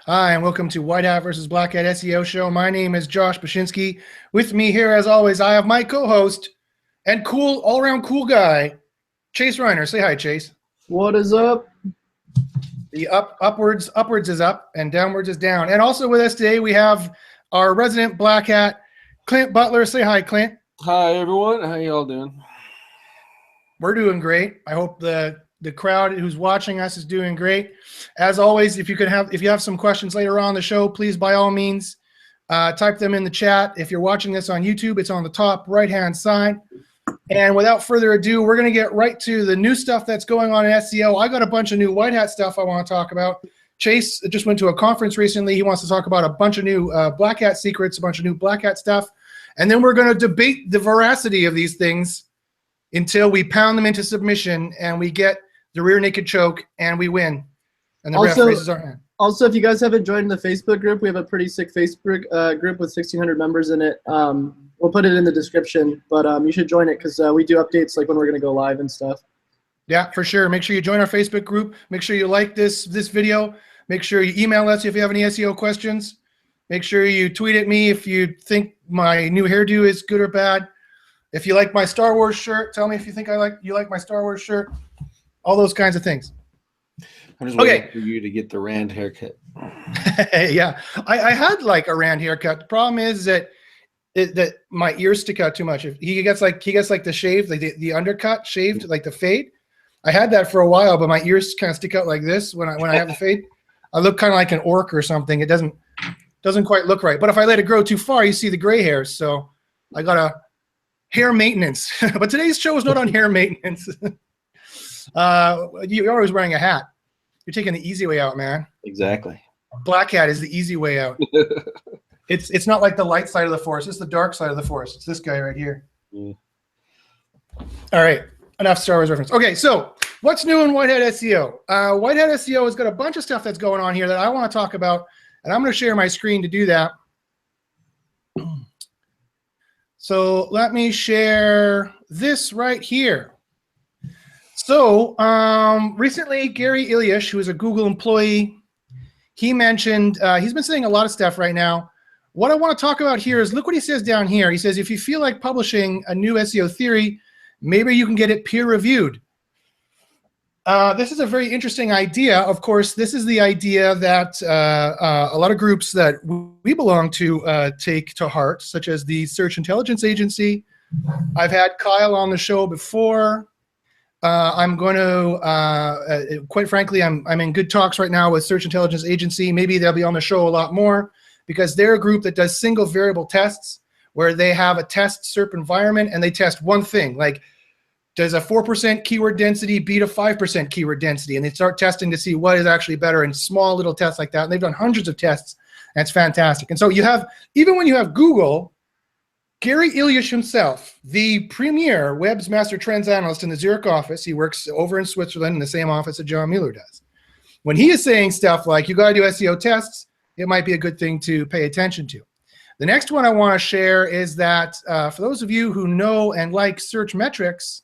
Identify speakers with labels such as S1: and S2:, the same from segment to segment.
S1: Hi, and welcome to White Hat versus Black Hat SEO show. My name is Josh Bachynski. With me here, as always, I have my co-host and cool, all-around cool guy, Chase Reiner. Say hi, Chase.
S2: What is up?
S1: The upwards is up and downwards is down. And also with us today, we have our resident Black Hat, Clint Butler. Say hi, Clint.
S3: Hi, everyone. How y'all doing?
S1: We're doing great. I hope the crowd who's watching us is doing great. As always, if you have some questions later on the show, please by all means type them in the chat. If you're watching this on YouTube, it's on the top right-hand side. And without further ado, we're going to get right to the new stuff that's going on in SEO. I got a bunch of new White Hat stuff I want to talk about. Chase just went to a conference recently. He wants to talk about a bunch of new Black Hat secrets, a bunch of new Black Hat stuff. And then we're going to debate the veracity of these things until we pound them into submission and we get the rear naked choke and we win. And the ref raises our hand.
S2: Also, if you guys haven't joined the Facebook group, we have a pretty sick Facebook group with 1,600 members in it. We'll put it in the description, but you should join it because we do updates like when we're going to go live and stuff.
S1: Yeah, for sure. Make sure you join our Facebook group. Make sure you like this video. Make sure you email us if you have any SEO questions. Make sure you tweet at me if you think my new hairdo is good or bad. If you like my Star Wars shirt, tell me if you think you like my Star Wars shirt. All those kinds of things.
S3: I'm just waiting for you to get the Rand haircut.
S1: Yeah, I had like a Rand haircut. The problem is that my ears stick out too much. If he gets like the shave, like the undercut shaved, like the fade. I had that for a while, but my ears kind of stick out like this when I have the fade. I look kind of like an orc or something. It doesn't quite look right. But if I let it grow too far, you see the gray hairs. So I got a hair maintenance. But today's show is not on hair maintenance. You're always wearing a hat. You're taking the easy way out, man.
S3: Exactly.
S1: Black hat is the easy way out. It's not like the light side of the force. It's the dark side of the force. It's this guy right here.
S3: Yeah.
S1: All right. Enough Star Wars reference. Okay, so what's new in White Hat SEO? White Hat SEO has got a bunch of stuff that's going on here that I want to talk about, and I'm going to share my screen to do that. So let me share this right here. So recently, Gary Ilyish, who is a Google employee, he mentioned, he's been saying a lot of stuff right now. What I want to talk about here is, look what he says down here. He says, if you feel like publishing a new SEO theory, maybe you can get it peer reviewed. This is a very interesting idea. Of course, this is the idea that a lot of groups that we belong to take to heart, such as the Search Intelligence Agency. I've had Kyle on the show before. I'm going to, quite frankly, I'm in good talks right now with Search Intelligence Agency. Maybe they'll be on the show a lot more because they're a group that does single variable tests where they have a test SERP environment and they test one thing, like does a 4% keyword density beat a 5% keyword density? And they start testing to see what is actually better in small little tests like that. And they've done hundreds of tests. And it's fantastic. And so you have, even when you have Google, Gary Ilyish himself, the premier Web's Master Trends Analyst in the Zurich office, he works over in Switzerland in the same office that John Mueller does. When he is saying stuff like, you got to do SEO tests, it might be a good thing to pay attention to. The next one I want to share is that for those of you who know and like Search Metrics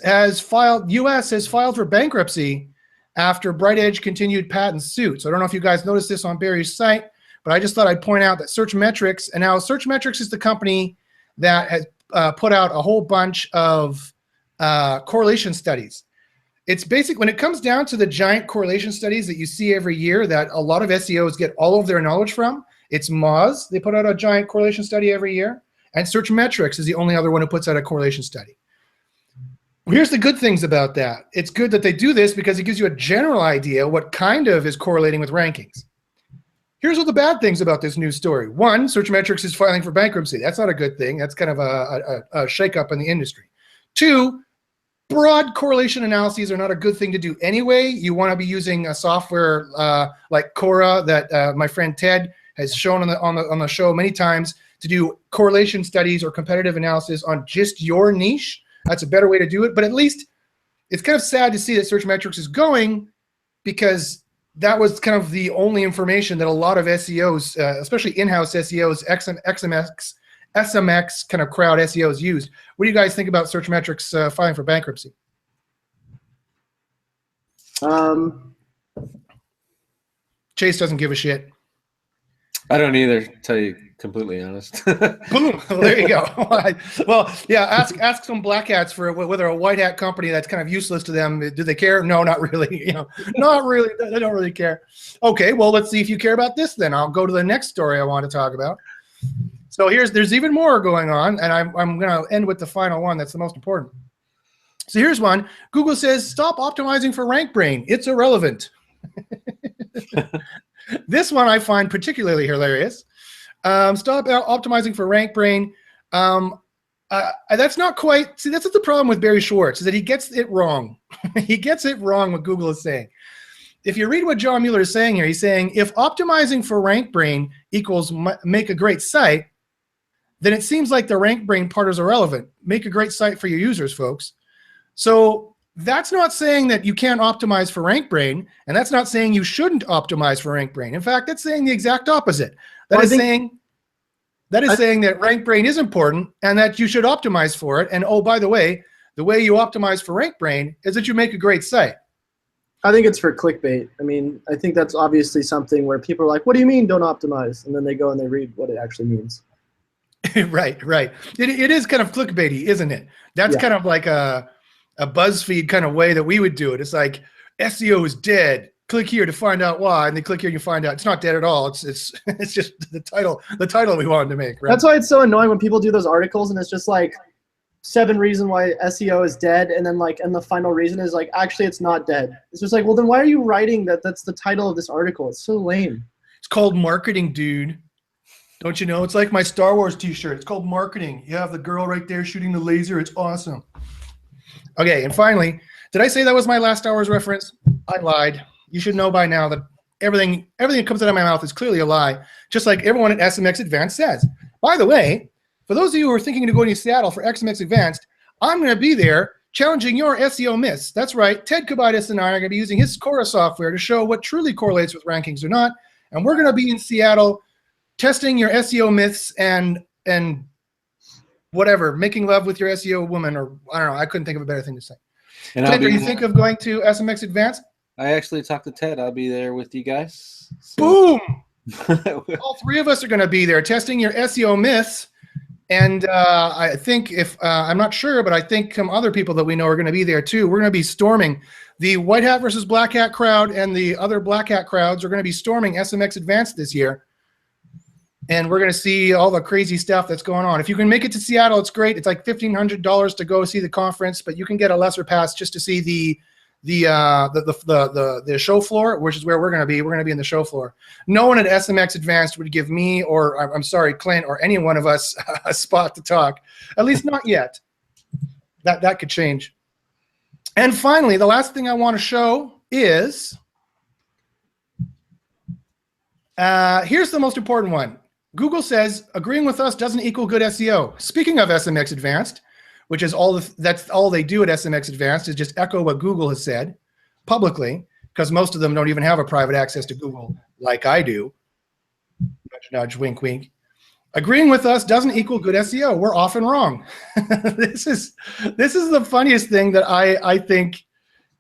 S1: has filed, US has filed for bankruptcy after BrightEdge continued patent suit. So I don't know if you guys noticed this on Barry's site, but I just thought I'd point out that Search Metrics, and now Search Metrics is the company that has put out a whole bunch of correlation studies. It's basic, when it comes down to the giant correlation studies that you see every year that a lot of SEOs get all of their knowledge from, it's Moz. They put out a giant correlation study every year, and Search Metrics is the only other one who puts out a correlation study. Here's the good things about that. It's good that they do this because it gives you a general idea what kind of is correlating with rankings. Here's what the bad things about this news story. One, Search Metrics is filing for bankruptcy. That's not a good thing. That's kind of a shakeup in the industry. Two, broad correlation analyses are not a good thing to do anyway. You want to be using a software like Cora that my friend Ted has shown on the show many times to do correlation studies or competitive analysis on just your niche. That's a better way to do it. But at least it's kind of sad to see that Search Metrics is going, because that was kind of the only information that a lot of SEOs, especially in-house SEOs, SMX kind of crowd SEOs used. What do you guys think about Search Metrics filing for bankruptcy? Chase doesn't give a shit.
S3: I don't either, to tell you completely honest.
S1: Boom. Well, there you go. Well, yeah, ask some black hats for whether a white hat company that's kind of useless to them, do they care? No, not really. Not really. They don't really care. Okay, well, let's see if you care about this then. I'll go to the next story I want to talk about. So there's even more going on, and I'm going to end with the final one that's the most important. So here's one. Google says, stop optimizing for rank brain. It's irrelevant. This one I find particularly hilarious. Stop optimizing for rank brain. That's not quite, see, that's the problem with Barry Schwartz, is that he gets it wrong. He gets it wrong what Google is saying. If you read what John Mueller is saying here, he's saying if optimizing for rank brain equals make a great site, then it seems like the rank brain part is irrelevant. Make a great site for your users, folks. So that's not saying that you can't optimize for rank brain, and that's not saying you shouldn't optimize for rank brain. In fact, that's saying the exact opposite. That is saying that rank brain is important and that you should optimize for it. And oh, by the way you optimize for rank brain is that you make a great site.
S2: I think it's for clickbait. I mean, I think that's obviously something where people are like, what do you mean don't optimize? And then they go and they read what it actually means.
S1: Right. It is kind of clickbaity, isn't it? That's kind of like a BuzzFeed kind of way that we would do it. It's like SEO is dead. Click here to find out why, and then click here and you find out it's not dead at all. It's just the title we wanted to make. Right?
S2: That's why it's so annoying when people do those articles and it's just like 7 reasons why SEO is dead, and then and the final reason is like actually it's not dead. It's just like, well, then why are you writing that? That's the title of this article. It's so lame.
S1: It's called marketing, dude. Don't you know? It's like my Star Wars t-shirt. It's called marketing. You have the girl right there shooting the laser. It's awesome. Okay, and finally, did I say that was my last Star Wars reference? I lied. You should know by now that everything that comes out of my mouth is clearly a lie, just like everyone at SMX Advanced says. By the way, for those of you who are thinking of going to Seattle for SMX Advanced, I'm going to be there challenging your SEO myths. That's right. Ted Kubaitis and I are going to be using his Cora software to show what truly correlates with rankings or not, and we're going to be in Seattle testing your SEO myths and whatever, making love with your SEO woman, or I don't know. I couldn't think of a better thing to say.
S3: And
S1: Ted, do you think of going to SMX Advanced?
S3: I actually talked to Ted. I'll be there with you guys.
S1: So. Boom! All 3 of us are going to be there testing your SEO myths. And I think I'm not sure, but I think some other people that we know are going to be there too. We're going to be storming the white hat versus black hat crowd, and the other black hat crowds are going to be storming SMX Advanced this year. And we're going to see all the crazy stuff that's going on. If you can make it to Seattle, it's great. It's like $1,500 to go see the conference, but you can get a lesser pass just to see the show floor, which is where we're going to be. We're going to be in the show floor. No one at SMX Advanced would give me, or I'm sorry, Clint, or any one of us a spot to talk. At least not yet. That could change. And finally, the last thing I want to show is here's the most important one. Google says agreeing with us doesn't equal good SEO. Speaking of SMX Advanced, which is that's all they do at SMX Advanced, is just echo what Google has said publicly, because most of them don't even have a private access to Google like I do. Nudge, nudge, wink, wink. Agreeing with us doesn't equal good SEO. We're often wrong. This is the funniest thing that I think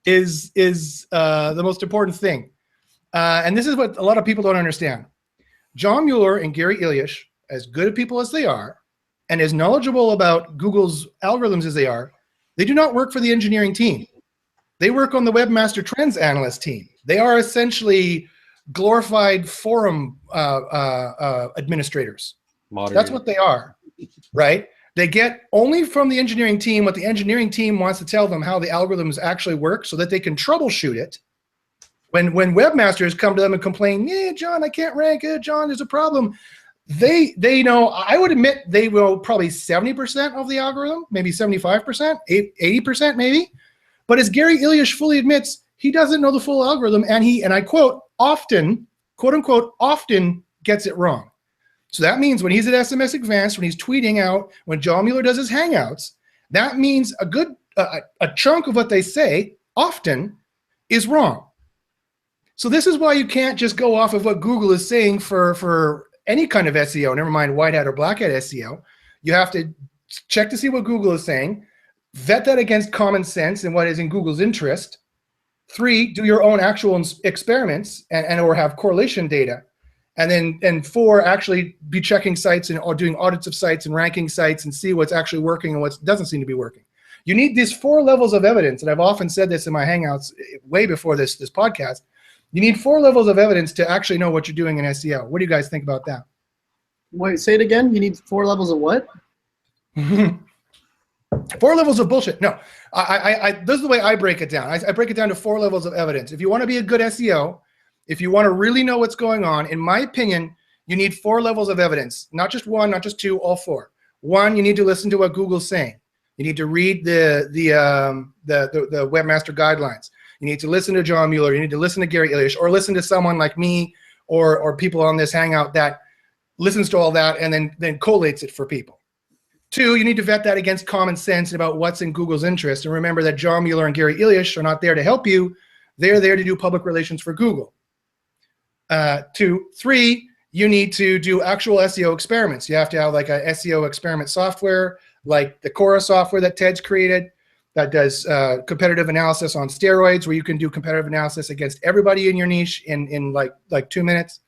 S1: is the most important thing. And this is what a lot of people don't understand. John Mueller and Gary Ilyish, as good of people as they are, and as knowledgeable about Google's algorithms as they are, they do not work for the engineering team. They work on the Webmaster Trends Analyst team. They are essentially glorified forum administrators. That's what they are, right? They get only from the engineering team what the engineering team wants to tell them how the algorithms actually work so that they can troubleshoot it. When webmasters come to them and complain, yeah, John, I can't rank it. John, there's a problem. They know, I would admit they will probably 70% of the algorithm, maybe 75%, 80% maybe. But as Gary Ilyish fully admits, he doesn't know the full algorithm, and he, and I quote, often, quote unquote, often gets it wrong. So that means when he's at SMS Advanced, when he's tweeting out, when John Mueller does his Hangouts, that means a chunk of what they say often is wrong. So this is why you can't just go off of what Google is saying for any kind of SEO, never mind white hat or black hat SEO. You have to check to see what Google is saying, vet that against common sense and what is in Google's interest, 3, do your own actual experiments and or have correlation data. And 4, actually be checking sites or doing audits of sites and ranking sites and see what's actually working and what doesn't seem to be working. You need these 4 levels of evidence, and I've often said this in my Hangouts way before this podcast. You need 4 levels of evidence to actually know what you're doing in SEO. What do you guys think about that?
S2: Wait, say it again. You need 4 levels of what?
S1: 4 levels of bullshit. No, this is the way I break it down. I break it down to 4 levels of evidence. If you want to be a good SEO, if you want to really know what's going on, in my opinion, you need 4 levels of evidence. Not just 1, not just 2, all 4. 1, you need to listen to what Google's saying. You need to read the webmaster guidelines. You need to listen to John Mueller. You need to listen to Gary Ilyish, or listen to someone like me or people on this Hangout that listens to all that and then collates it for people. 2, you need to vet that against common sense about what's in Google's interest. And remember that John Mueller and Gary Ilyish are not there to help you. They're there to do public relations for Google. 2, 3, you need to do actual SEO experiments. You have to have like a SEO experiment software, like the Cora software that Ted's created that does competitive analysis on steroids, where you can do competitive analysis against everybody in your niche in like 2 minutes.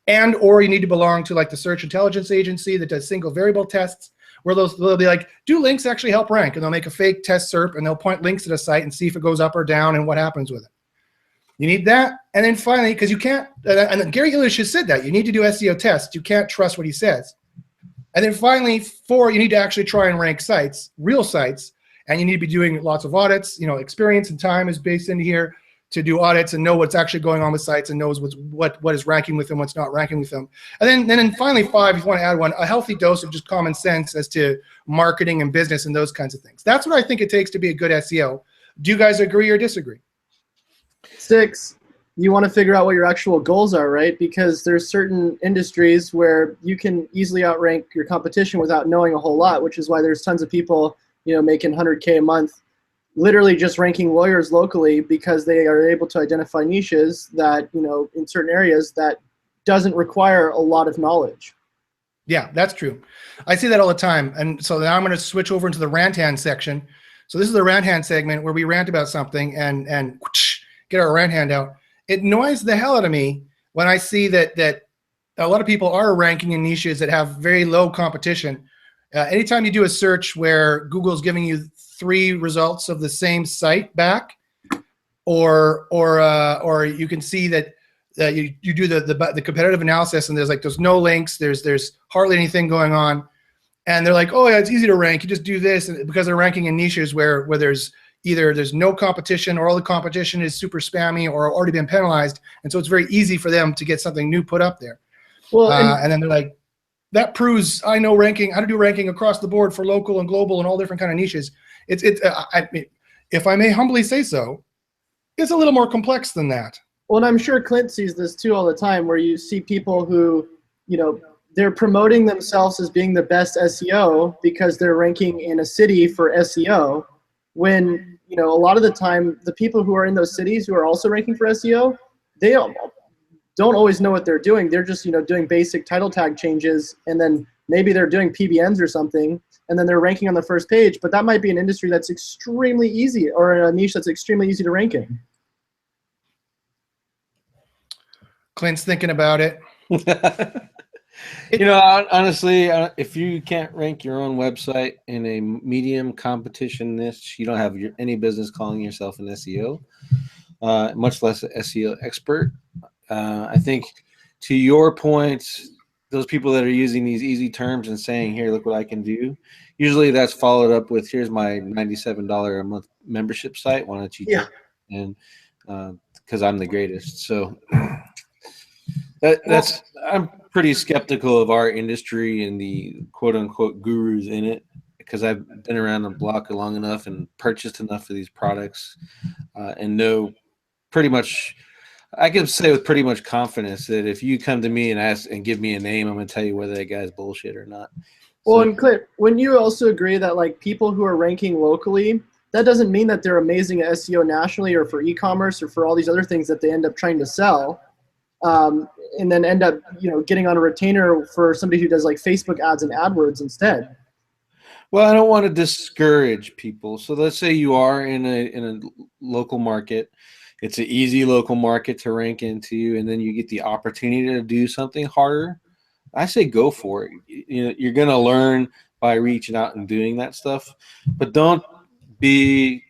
S1: And or you need to belong to like the search intelligence agency that does single variable tests, where they'll be like, do links actually help rank? And they'll make a fake test SERP and they'll point links to the site and see if it goes up or down and what happens with it. You need that. And then finally, because you can't, and Gary Ilyish has said that, you need to do SEO tests. You can't trust what he says. And then finally, 4, you need to actually try and rank sites, real sites, and you need to be doing lots of audits. You know, experience and time is based into here to do audits and know what's actually going on with sites and knows what is ranking with them, what's not ranking with them. And then finally 5, if you want to add one, a healthy dose of just common sense as to marketing and business and those kinds of things. That's what I think it takes to be a good SEO. Do you guys agree or disagree?
S2: 6, you want to figure out what your actual goals are, right? Because there's certain industries where you can easily outrank your competition without knowing a whole lot, which is why there's tons of people, you know, making 100K a month, literally just ranking lawyers locally because they are able to identify niches that, you know, in certain areas that doesn't require a lot of knowledge.
S1: Yeah, that's true. I see that all the time. And so now I'm going to switch over into the rant hand section. So this is the rant hand segment where we rant about something and get our rant hand out. It annoys the hell out of me when I see that a lot of people are ranking in niches that have very low competition. Anytime you do a search where Google's giving you 3 results of the same site back, or you can see that you do the competitive analysis and there's no links, there's hardly anything going on, and they're like, oh yeah, it's easy to rank. You just do this, and because they're ranking in niches where there's no competition or all the competition is super spammy or already been penalized, and so it's very easy for them to get something new put up there. Well, and then they're like, that proves I know ranking, how to do ranking across the board for local and global and all different kind of niches. If I may humbly say so, it's a little more complex than that.
S2: Well, and I'm sure Clint sees this too all the time, where you see people who, you know, they're promoting themselves as being the best SEO because they're ranking in a city for SEO, when, you know, a lot of the time the people who are in those cities who are also ranking for SEO, they don't always know what they're doing. They're just, you know, doing basic title tag changes, and then maybe they're doing PBNs or something, and then they're ranking on the first page. But that might be an industry that's extremely easy, or a niche that's extremely easy to rank in.
S1: Clint's thinking about it.
S3: You know, honestly, if you can't rank your own website in a medium competition niche, you don't have any business calling yourself an SEO, much less an SEO expert. I think, to your point, those people that are using these easy terms and saying, here, look what I can do, usually that's followed up with, here's my $97 a month membership site. Why don't you take it? And because I'm the greatest. So I'm pretty skeptical of our industry and the quote unquote gurus in it, because I've been around the block long enough and purchased enough of these products and know pretty much, I can say with pretty much confidence that if you come to me and ask and give me a name, I'm going to tell you whether that guy's bullshit or not.
S2: Well, and Clint, when you also agree that like people who are ranking locally, that doesn't mean that they're amazing at SEO nationally or for e-commerce or for all these other things that they end up trying to sell, and then end up, you know, getting on a retainer for somebody who does like Facebook ads and AdWords instead.
S3: Well, I don't want to discourage people. So let's say you are in a local market. It's an easy local market to rank into, and then you get the opportunity to do something harder. I say go for it. You know, you're gonna learn by reaching out and doing that stuff, but don't be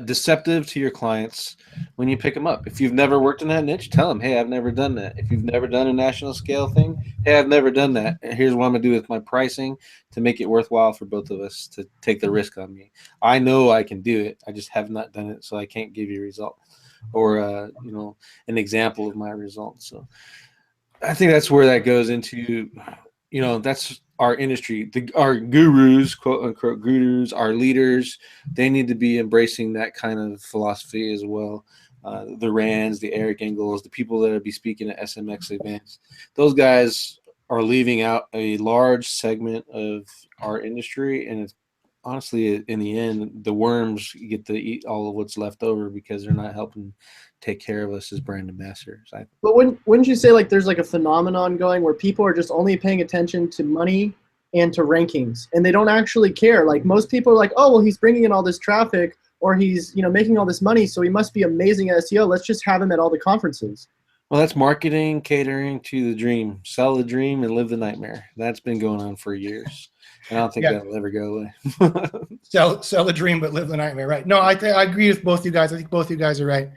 S3: deceptive to your clients when you pick them up. If you've never worked in that niche, tell them, hey, I've never done that. If you've never done a national scale thing, hey, I've never done that. And here's what I'm gonna do with my pricing to make it worthwhile for both of us to take the risk on me. I know I can do it. I just have not done it, so I can't give you a result or you know, an example of my results. So I think that's where that goes into, you know, that's our industry. Our gurus, quote unquote gurus, our leaders, they need to be embracing that kind of philosophy as well. The Rands, the Eric Engels, the people that will be speaking at SMX events, those guys are leaving out a large segment of our industry, and it's honestly, in the end, the worms get to eat all of what's left over because they're not helping take care of us as brand ambassadors.
S2: But wouldn't you say like there's like a phenomenon going where people are just only paying attention to money and to rankings, and they don't actually care? Like most people are like, oh, well, he's bringing in all this traffic, or he's, you know, making all this money, so he must be amazing at SEO. Let's just have him at all the conferences.
S3: Well, that's marketing, catering to the dream. Sell the dream and live the nightmare. That's been going on for years. And I don't think that'll ever go away.
S1: sell the dream, but live the nightmare. Right. No, I agree with both you guys. I think both you guys are right.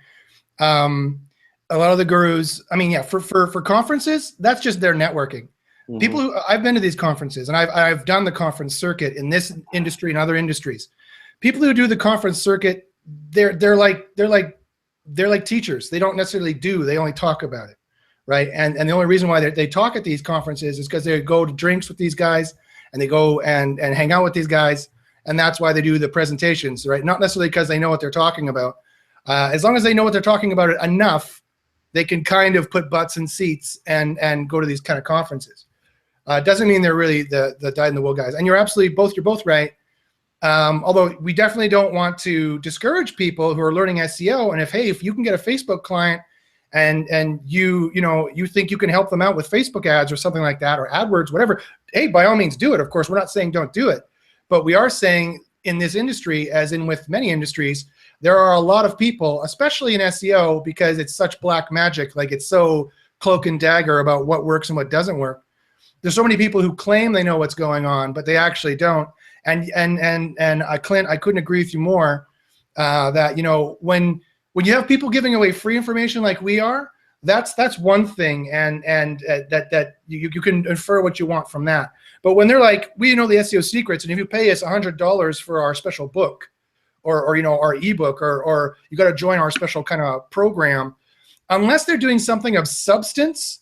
S1: A lot of the gurus, I mean, yeah, for conferences, that's just their networking. Mm-hmm. People who, I've been to these conferences, and I've done the conference circuit in this industry and other industries. People who do the conference circuit, they're like teachers. They don't necessarily do, they only talk about it. Right. And the only reason why they talk at these conferences is because they go to drinks with these guys, and they go and hang out with these guys. And that's why they do the presentations, right? Not necessarily because they know what they're talking about. As long as they know what they're talking about it enough, they can kind of put butts in seats and go to these kind of conferences. Doesn't mean they're really the dyed-in-the-wool guys. And you're both right. Although we definitely don't want to discourage people who are learning SEO. And if you can get a Facebook client and you think you can help them out with Facebook ads or something like that, or AdWords, whatever, hey, by all means do it. Of course, we're not saying don't do it, but we are saying in this industry, as in with many industries, there are a lot of people, especially in SEO, because it's such black magic, like it's so cloak and dagger about what works and what doesn't work. There's so many people who claim they know what's going on, but they actually don't. And Clint, I couldn't agree with you more that, when you have people giving away free information like we are, that's one thing, and that you can infer what you want from that. But when they're like, we know the SEO secrets, and if you pay us $100 for our special book, or our ebook, or you got to join our special kind of program, unless they're doing something of substance,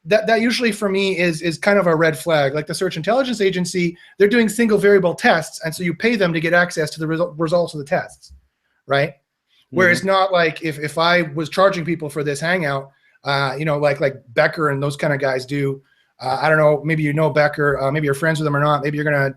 S1: that usually for me is kind of a red flag. Like the search intelligence agency, they're doing single variable tests, and so you pay them to get access to the results of the tests, right? Mm-hmm. Where it's not like if I was charging people for this hangout, like Becker and those kind of guys do. I don't know, maybe Becker, maybe you're friends with them or not. Maybe you're gonna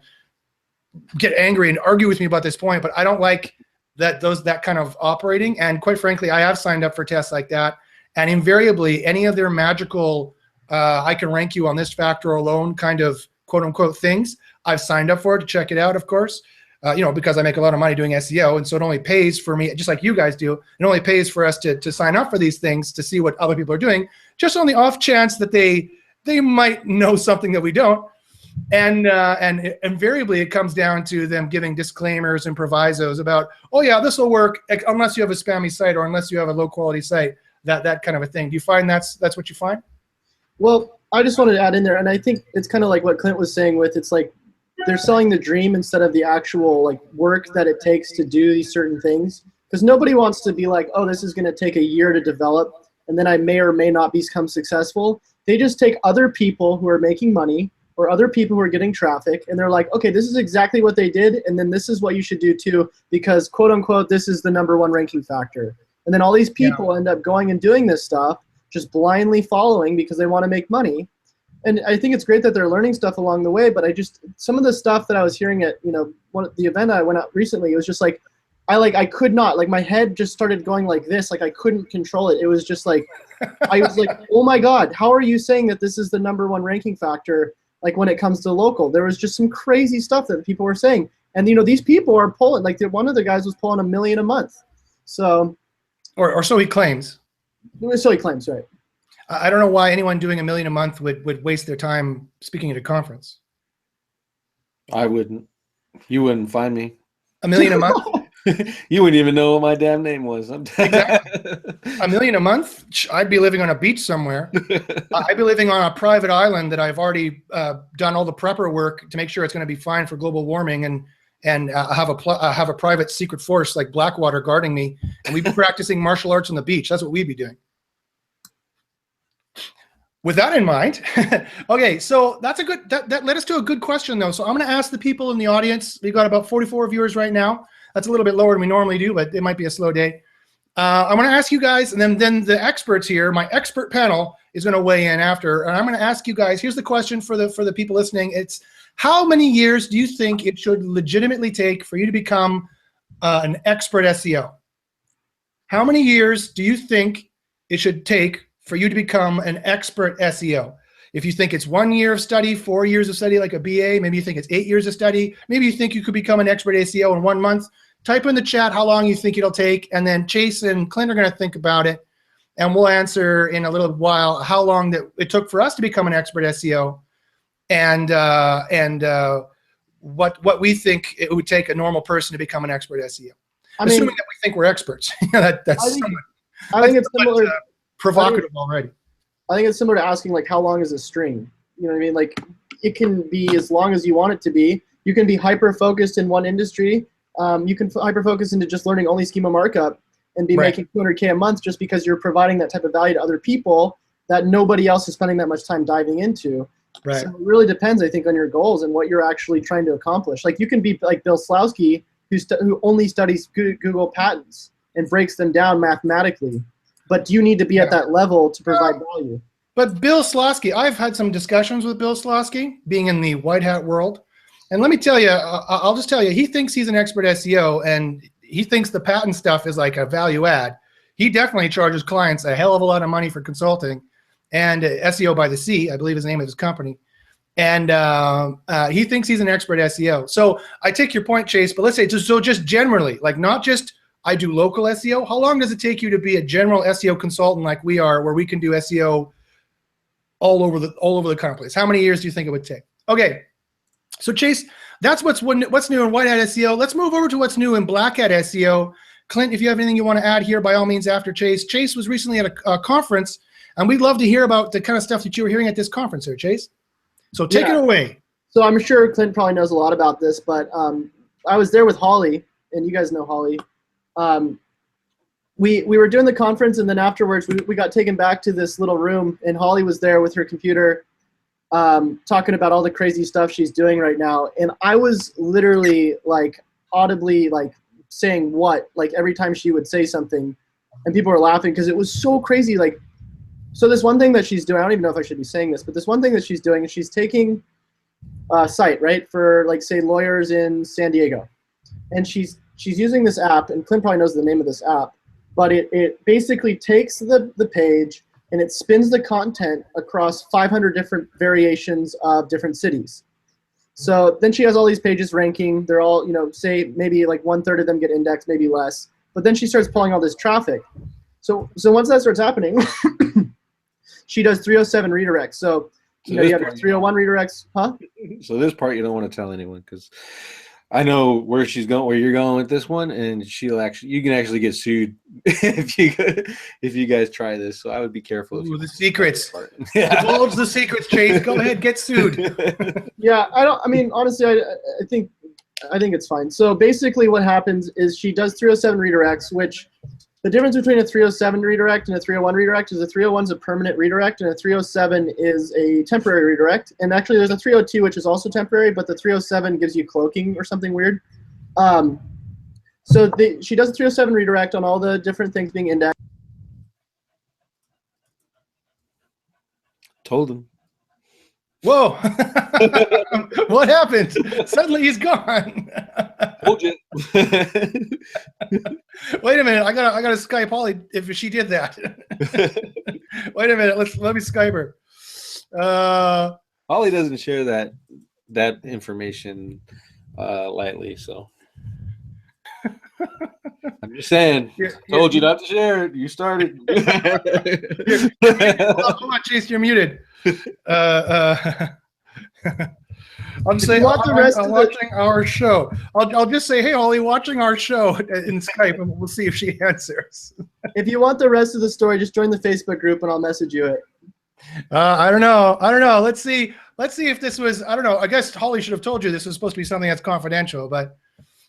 S1: get angry and argue with me about this point, but I don't like that kind of operating. And quite frankly, I have signed up for tests like that, and invariably any of their magical I can rank you on this factor alone kind of quote unquote things, I've signed up for it to check it out, of course. Because I make a lot of money doing SEO, and so it only pays for me, just like you guys do, it only pays for us to sign up for these things to see what other people are doing, just on the off chance that they might know something that we don't. And invariably it comes down to them giving disclaimers and provisos about, oh yeah, this will work unless you have a spammy site or unless you have a low quality site, that kind of a thing. Do you find that's what you find?
S2: Well, I just wanted to add in there, and I think it's kind of like what Clint was saying with, it's like they're selling the dream instead of the actual like work that it takes to do these certain things. Because nobody wants to be like, oh, this is going to take a year to develop, and then I may or may not become successful. They just take other people who are making money or other people who are getting traffic, and they're like, okay, this is exactly what they did, and then this is what you should do too, because quote unquote, this is the #1 ranking factor. And then all these people end up going and doing this stuff, just blindly following because they want to make money. And I think it's great that they're learning stuff along the way, but some of the stuff that I was hearing at, the event I went out recently, it was just like, I could not, like my head just started going like this, like I couldn't control it. It was just like, I was like, oh my God, how are you saying that this is the #1 ranking factor? Like when it comes to local, there was just some crazy stuff that people were saying. And these people are pulling, like one of the guys was pulling $1 million a month. So
S1: or so he claims.
S2: So he claims, right?
S1: I don't know why anyone doing $1 million a month would waste their time speaking at a conference.
S3: I wouldn't. You wouldn't find me.
S1: $1 million a month?
S3: You wouldn't even know what my damn name was.
S1: Exactly. $1 million a month? I'd be living on a beach somewhere. I'd be living on a private island that I've already done all the prepper work to make sure it's going to be fine for global warming, and have a private secret force like Blackwater guarding me, and we'd be practicing martial arts on the beach. That's what we'd be doing. With that in mind, okay, so that's a good, that led us to a good question though. So I'm going to ask the people in the audience. We've got about 44 viewers right now. That's a little bit lower than we normally do, but it might be a slow day. I'm going to ask you guys, and then the experts here, my expert panel is going to weigh in after. And I'm going to ask you guys, here's the question for the people listening. It's, how many years do you think it should legitimately take for you to become an expert SEO? How many years do you think it should take for you to become an expert SEO? If you think it's 1 year of study, 4 years of study like a BA, maybe you think it's 8 years of study, maybe you think you could become an expert SEO in 1 month, type in the chat how long you think it'll take, and then Chase and Clint are going to think about it, and we'll answer in a little while how long that it took for us to become an expert SEO, and what we think it would take a normal person to become an expert SEO. Assuming that we think we're experts. That's
S2: I think it's similar.
S1: Provocative already.
S2: I think it's similar to asking like, how long is a string? You know what I mean? Like, it can be as long as you want it to be. You can be hyper focused in one industry. You can hyper focus into just learning only schema markup and be making 200K a month just because you're providing that type of value to other people that nobody else is spending that much time diving into.
S1: Right.
S2: So it really depends, I think, on your goals and what you're actually trying to accomplish. Like, you can be like Bill Slonsky, who only studies Google patents and breaks them down mathematically. But do you need to be at that level to provide value?
S1: But Bill Slonsky, I've had some discussions with Bill Slonsky, being in the white hat world. And let me tell you, I'll just tell you, he thinks he's an expert SEO, and he thinks the patent stuff is like a value add. He definitely charges clients a hell of a lot of money for consulting, and SEO by the Sea, I believe is the name of his company. And he thinks he's an expert SEO. So I take your point, Chase, but let's say, just generally, like not just I do local SEO. How long does it take you to be a general SEO consultant like we are, where we can do SEO all over the company? How many years do you think it would take? Okay, so Chase, that's what's new in white hat SEO. Let's move over to what's new in black hat SEO. Clint, if you have anything you want to add here, by all means, after Chase. Chase was recently at a conference, and we'd love to hear about the kind of stuff that you were hearing at this conference here, Chase. So take it away.
S2: So I'm sure Clint probably knows a lot about this, but I was there with Holly, and you guys know Holly. We were doing the conference, and then afterwards we got taken back to this little room, and Holly was there with her computer talking about all the crazy stuff she's doing right now. And I was literally like audibly like saying what, like every time she would say something, and people were laughing because it was so crazy. Like, so this one thing that she's doing, I don't even know if I should be saying this, but this one thing that she's doing is she's taking a site, right, for like say lawyers in San Diego. And she's using this app, and Clint probably knows the name of this app, but it basically takes the page and it spins the content across 500 different variations of different cities. So then she has all these pages ranking. They're all, you know, say maybe like 1/3 of them get indexed, maybe less. But then she starts pulling all this traffic. So once that starts happening, she does 307 redirects. So you know, you have your 301 redirects, huh?
S3: So this part you don't want to tell anyone, because I know where she's going, where you're going with this one, and you can actually get sued if you guys try this. So I would be careful.
S1: Ooh, the secrets. Divulge the secrets, Chase. Go ahead, get sued.
S2: Yeah, I mean, honestly, I think it's fine. So basically, what happens is she does 307 redirects, which the difference between a 307 redirect and a 301 redirect is a 301 is a permanent redirect, and a 307 is a temporary redirect. And actually, there's a 302, which is also temporary, but the 307 gives you cloaking or something weird. So she does a 307 redirect on all the different things being indexed.
S3: Told him.
S1: Whoa! What happened? Suddenly he's gone.
S3: Told you.
S1: Wait a minute! I gotta Skype Holly if she did that. Wait a minute! Let me Skype her.
S3: Holly doesn't share that information lightly, so. I'm just saying. Told you not to share it. You started.
S1: Hold on, Chase, you're muted. I'm saying I'm watching our show. I'll just say, hey, Holly, watching our show in Skype, and we'll see if she answers.
S2: If you want the rest of the story, just join the Facebook group, and I'll message you it.
S1: I don't know. Let's see if this was. I don't know. I guess Holly should have told you this was supposed to be something that's confidential. But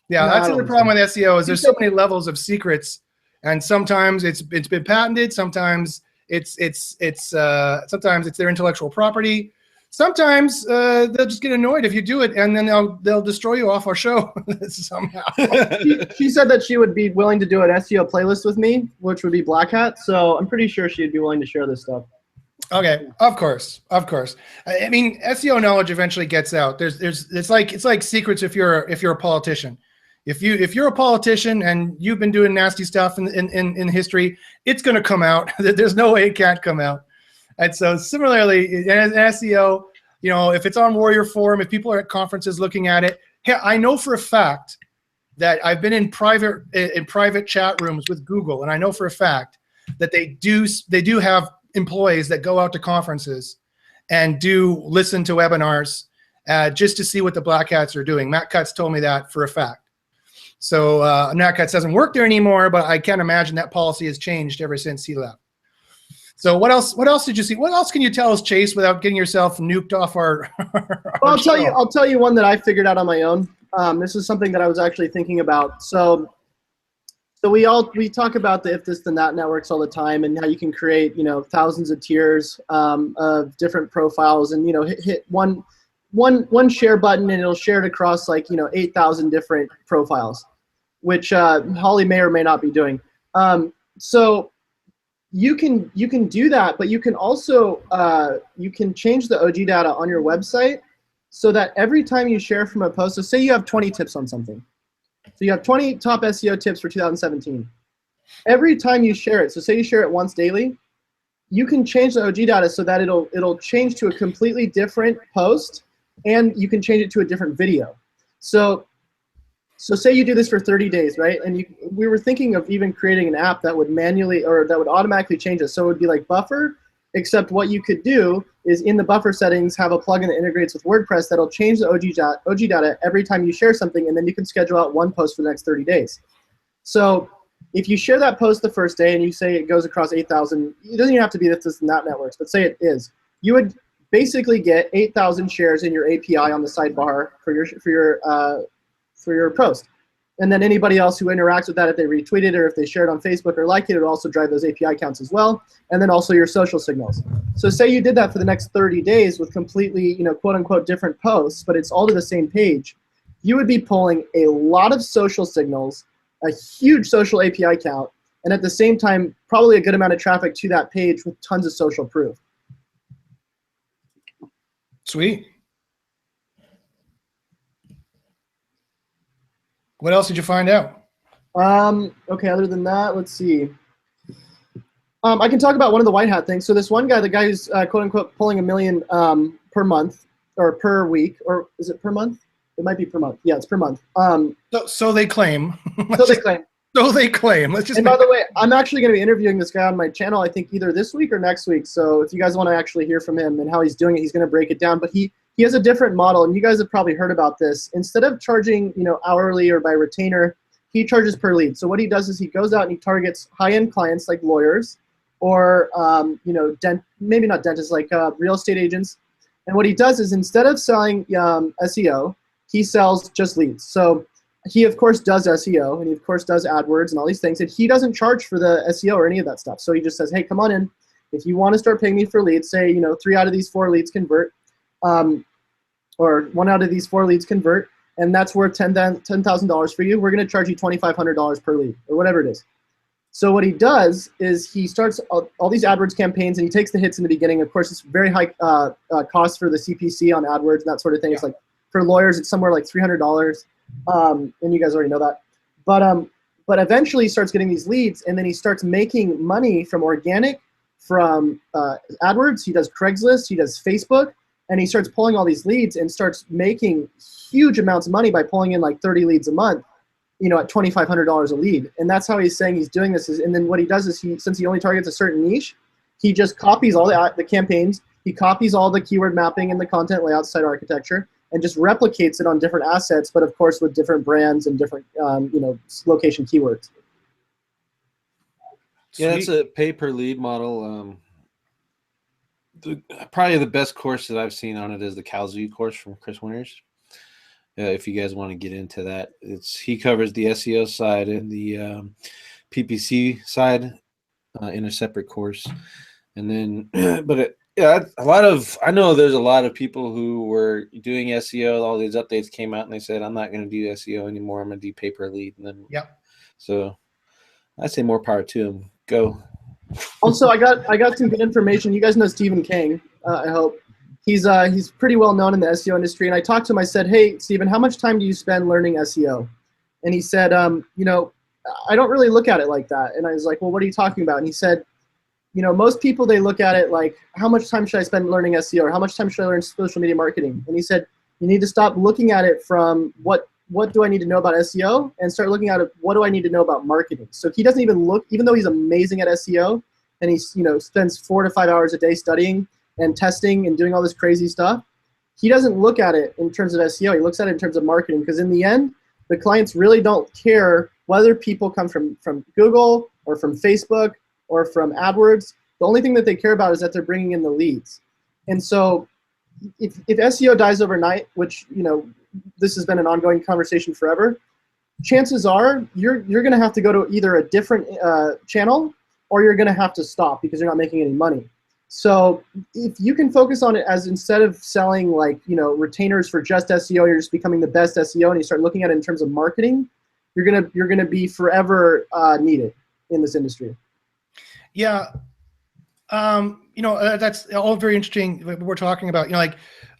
S1: yeah, that's the problem with SEO is there's so many levels of secrets, and sometimes it's been patented. Sometimes it's their intellectual property. Sometimes they'll just get annoyed if you do it, and then they'll destroy you off our show somehow.
S2: She said that she would be willing to do an SEO playlist with me, which would be Black Hat. So I'm pretty sure she'd be willing to share this stuff.
S1: Okay, of course. I mean, SEO knowledge eventually gets out. It's like secrets if you're a politician. If you're a politician and you've been doing nasty stuff in history, it's going to come out. There's no way it can't come out. And so similarly, in SEO, if it's on Warrior Forum, if people are at conferences looking at it, I know for a fact that I've been in private chat rooms with Google, and I know for a fact that they do have employees that go out to conferences and do listen to webinars just to see what the Black Hats are doing. Matt Cutts told me that for a fact. So Matt Cutts doesn't work there anymore, but I can't imagine that policy has changed ever since he left. So what else did you see? What else can you tell us, Chase, without getting yourself nuked off our
S2: Well, I'll tell you one that I figured out on my own. This is something that I was actually thinking about. So we talk about the if this then that networks all the time, and how you can create thousands of tiers of different profiles, and hit one share button and it'll share it across 8,000 different profiles, which Holly may or may not be doing. So you can do that, but you can also you can change the OG data on your website so that every time you share from a post, so say you have 20 tips on something. So you have 20 top SEO tips for 2017. Every time you share it, so say you share it once daily, you can change the OG data so that it'll change to a completely different post, and you can change it to a different video. So say you do this for 30 days, right? And we were thinking of even creating an app that would manually or that would automatically change it. So it would be like Buffer, except what you could do is in the Buffer settings have a plugin that integrates with WordPress that'll change the OG data every time you share something, and then you can schedule out one post for the next 30 days. So if you share that post the first day and you say it goes across 8,000, it doesn't even have to be this and that networks, but say it is, you would basically get 8,000 shares in your API on the sidebar for your post. And then anybody else who interacts with that, if they retweet it or if they share it on Facebook or like it, it'll also drive those API counts as well. And then also your social signals. So say you did that for the next 30 days with completely, quote unquote, different posts, but it's all to the same page. You would be pulling a lot of social signals, a huge social API count, and at the same time, probably a good amount of traffic to that page with tons of social proof.
S1: Sweet. What else did you find out?
S2: Okay, other than that, let's see. I can talk about one of the white hat things. So this one guy, the guy who's quote unquote pulling $1 million per month or per week, or is it per month? It might be per month. Yeah, it's per month.
S1: So they claim.
S2: So they claim.
S1: So they claim. Let's just.
S2: And by the way, I'm actually going to be interviewing this guy on my channel, I think either this week or next week. So if you guys want to actually hear from him and how he's doing it, he's going to break it down. But he has a different model, and you guys have probably heard about this. Instead of charging, hourly or by retainer, he charges per lead. So what he does is he goes out and he targets high-end clients like lawyers, or maybe not dentists, like real estate agents. And what he does is instead of selling SEO, he sells just leads. So he of course does SEO, and he of course does AdWords and all these things, and he doesn't charge for the SEO or any of that stuff. So he just says, hey, come on in. If you want to start paying me for leads, say 3 out of these 4 leads convert. Or 1 out of these 4 leads convert, and that's worth $10,000 for you. We're going to charge you $2,500 per lead, or whatever it is. So what he does is he starts all these AdWords campaigns, and he takes the hits in the beginning. Of course, it's very high cost for the CPC on AdWords and that sort of thing. Yeah. It's like for lawyers, it's somewhere like $300, and you guys already know that. But eventually, he starts getting these leads, and then he starts making money from organic, from AdWords. He does Craigslist. He does Facebook. And he starts pulling all these leads and starts making huge amounts of money by pulling in like 30 leads a month. at $2,500 a lead. And that's how he's saying he's doing this. And then what he does is since he only targets a certain niche, he just copies all the campaigns. He copies all the keyword mapping and the content layout site architecture and just replicates it on different assets, but of course with different brands and different, location keywords.
S3: Yeah, it's a pay-per-lead model. Probably the best course that I've seen on it is the CalZoo course from Chris Winters. If you guys want to get into that, he covers the SEO side and the PPC side in a separate course. And then, I know there's a lot of people who were doing SEO. All these updates came out and they said, I'm not going to do SEO anymore. I'm going to do pay-per-lead. And then, so I say more power to them. Go.
S2: Also, I got some good information. You guys know Stephen King, I hope. He's pretty well known in the SEO industry. And I talked to him. I said, hey, Stephen, how much time do you spend learning SEO? And he said, I don't really look at it like that. And I was like, well, what are you talking about? And he said, most people, they look at it like, how much time should I spend learning SEO? Or how much time should I learn social media marketing? And he said, you need to stop looking at it from what do I need to know about SEO and start looking at it, what do I need to know about marketing? So he doesn't even look, even though he's amazing at SEO and he spends 4 to 5 hours a day studying and testing and doing all this crazy stuff, he doesn't look at it in terms of SEO. He looks at it in terms of marketing, because in the end, the clients really don't care whether people come from Google or from Facebook or from AdWords. The only thing that they care about is that they're bringing in the leads. And so if SEO dies overnight, which this has been an ongoing conversation forever, chances are you're going to have to go to either a different channel or you're going to have to stop because you're not making any money. So if you can focus on it as, instead of selling retainers for just SEO, you're just becoming the best SEO, and you start looking at it in terms of marketing, you're gonna be forever needed in this industry.
S1: Yeah. That's all very interesting. We're talking about,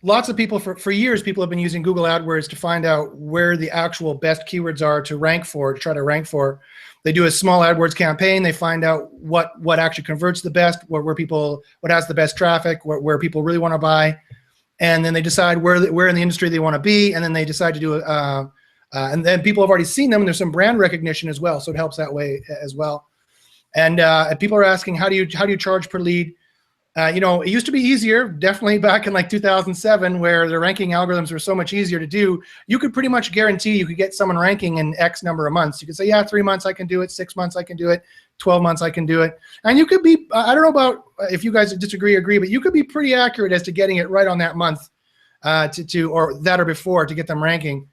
S1: lots of people for years, people have been using Google AdWords to find out where the actual best keywords are to try to rank for. They do a small AdWords campaign. They find out what actually converts the best, what has the best traffic, where people really want to buy. And then they decide where in the industry they want to be. And then they decide to do it. And then people have already seen them, and there's some brand recognition as well. So it helps that way as well. And people are asking, how do you charge per lead? It used to be easier, definitely back in 2007, where the ranking algorithms were so much easier to do. You could pretty much guarantee you could get someone ranking in X number of months. You could say, yeah, 3 months I can do it, 6 months I can do it, 12 months I can do it. And you could be, I don't know about if you guys disagree or agree, but you could be pretty accurate as to getting it right on that month or that or before to get them ranking.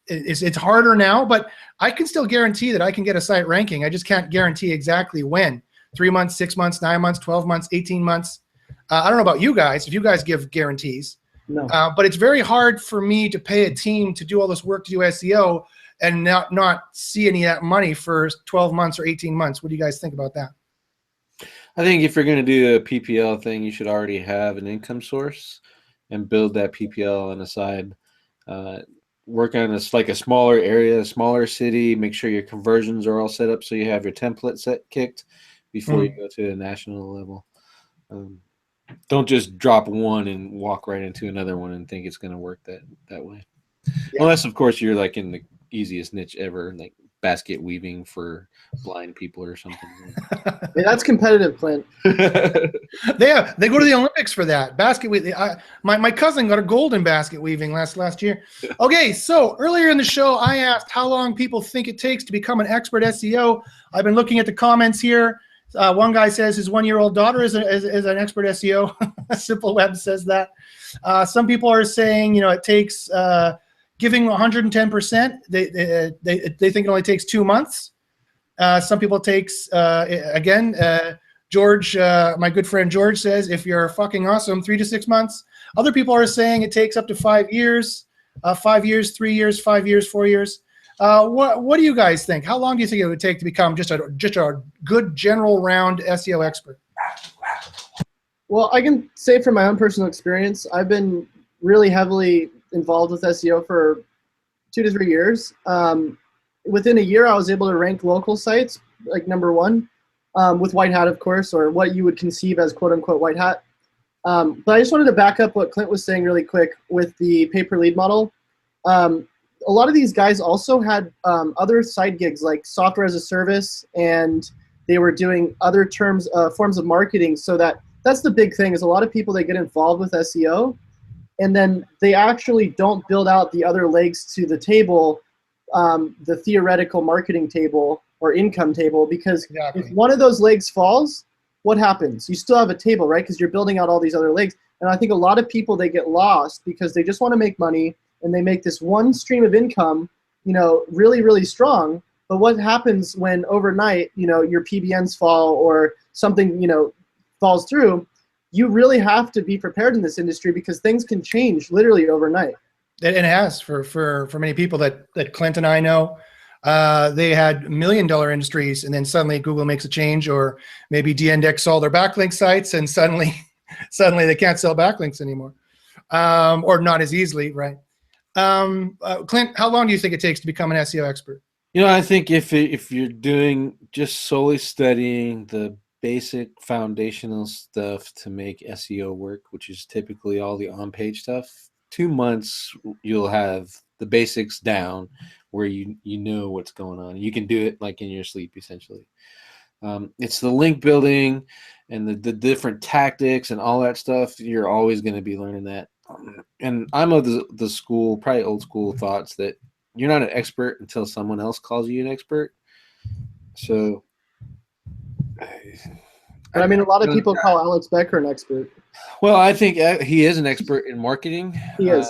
S1: It's harder now, but I can still guarantee that I can get a site ranking. I just can't guarantee exactly when. 3 months, 6 months, 9 months, 12 months, 18 months. I don't know about you guys, if you guys give guarantees.
S2: No.
S1: But it's very hard for me to pay a team to do all this work to do SEO and not see any of that money for 12 months or 18 months. What do you guys think about that?
S3: I think if you're going to do a PPL thing, you should already have an income source and build that PPL on the side. Work on this like a smaller area, a smaller city. Make sure your conversions are all set up so you have your template kicked before you go to the national level. Don't just drop one and walk right into another one and think it's going to work that way. Yeah. Unless, of course, you're in the easiest niche ever, like basket weaving for blind people or something.
S2: Yeah, that's competitive, Clint.
S1: They go to the Olympics for that. Basket weaving. My cousin got a gold in basket weaving last year. Okay, so earlier in the show, I asked how long people think it takes to become an expert SEO. I've been looking at the comments here. One guy says his 1-year-old daughter is an expert SEO. Simple Web says that. Some people are saying, it takes giving 110%. They think it only takes 2 months. Some people takes George, my good friend George says, if you're fucking awesome, 3 to 6 months. Other people are saying it takes up to 5 years, 5 years, 3 years, 5 years, 4 years. What do you guys think? How long do you think it would take to become just a good general round SEO expert?
S2: Well, I can say from my own personal experience, I've been really heavily involved with SEO for 2 to 3 years. Within a year, I was able to rank local sites like #1 with white hat, of course, or what you would conceive as quote unquote white hat. But I just wanted to back up what Clint was saying really quick with the pay-per-lead model. a lot of these guys also had other side gigs like software as a service, and they were doing other forms of marketing. So that's the big thing, is a lot of people, they get involved with SEO and then they actually don't build out the other legs to the table, the theoretical marketing table or income table, because if one of those legs falls, what happens? You still have a table, right? Because you're building out all these other legs. And I think a lot of people, they get lost because they just want to make money and they make this one stream of income, you know, really, really strong. But what happens when overnight, you know, your PBNs fall or something, you know, falls through? You really have to be prepared in this industry because things can change literally overnight.
S1: And it has for many people that Clint and I know. They had $1 million industries, and then suddenly Google makes a change, or maybe de-index all their backlink sites, and suddenly they can't sell backlinks anymore, or not as easily, right? Clint, how long do you think it takes to become an SEO expert?
S3: You know, I think if you're doing just solely studying the basic foundational stuff to make SEO work, which is typically all the on-page stuff, 2 months you'll have the basics down where you know what's going on. You can do it like in your sleep, essentially. It's the link building and the different tactics and all that stuff. You're always going to be learning that. And I'm of the school, probably old school thoughts that you're not an expert until someone else calls you an expert. So,
S2: I mean, a lot of people call Alex Becker an expert.
S3: Well, I think he is an expert in marketing.
S2: He is.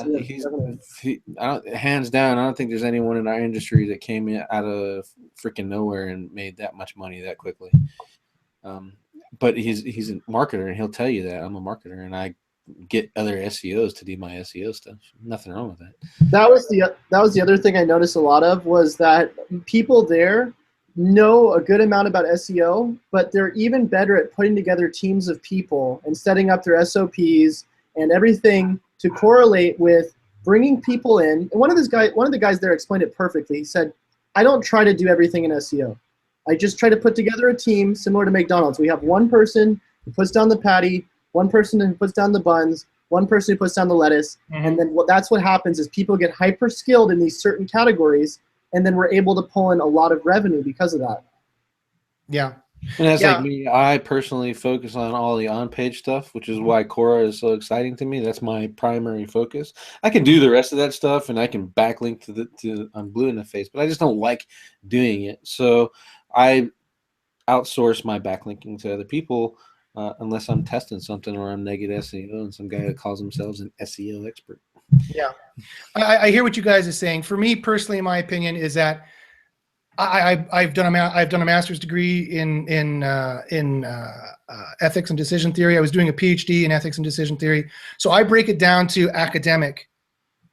S3: Hands down, I don't think there's anyone in our industry that came in out of freaking nowhere and made that much money that quickly. But he's a marketer, and he'll tell you that. I'm a marketer, and I get other SEOs to do my SEO stuff. Nothing wrong with that.
S2: That was the other thing I noticed a lot of, was that people there know a good amount about SEO, but they're even better at putting together teams of people and setting up their SOPs and everything to correlate with bringing people in. And one of the guys there explained it perfectly. He said, I don't try to do everything in SEO. I just try to put together a team similar to McDonald's. We have one person who puts down the patty, one person who puts down the buns, one person who puts down the lettuce. Mm-hmm. And then that's what happens is people get hyper skilled in these certain categories, and then we're able to pull in a lot of revenue because of that.
S1: Yeah.
S3: And that's like me. I personally focus on all the on-page stuff, which is why Quora is so exciting to me. That's my primary focus. I can do the rest of that stuff, and I can backlink to I'm blue in the face, but I just don't like doing it. So I outsource my backlinking to other people unless I'm testing something or I'm negative SEO and some guy that calls themselves an SEO expert.
S1: Yeah, I hear what you guys are saying. For me personally, in my opinion, is that I've done a master's degree in ethics and decision theory. I was doing a PhD in ethics and decision theory. So I break it down to academic,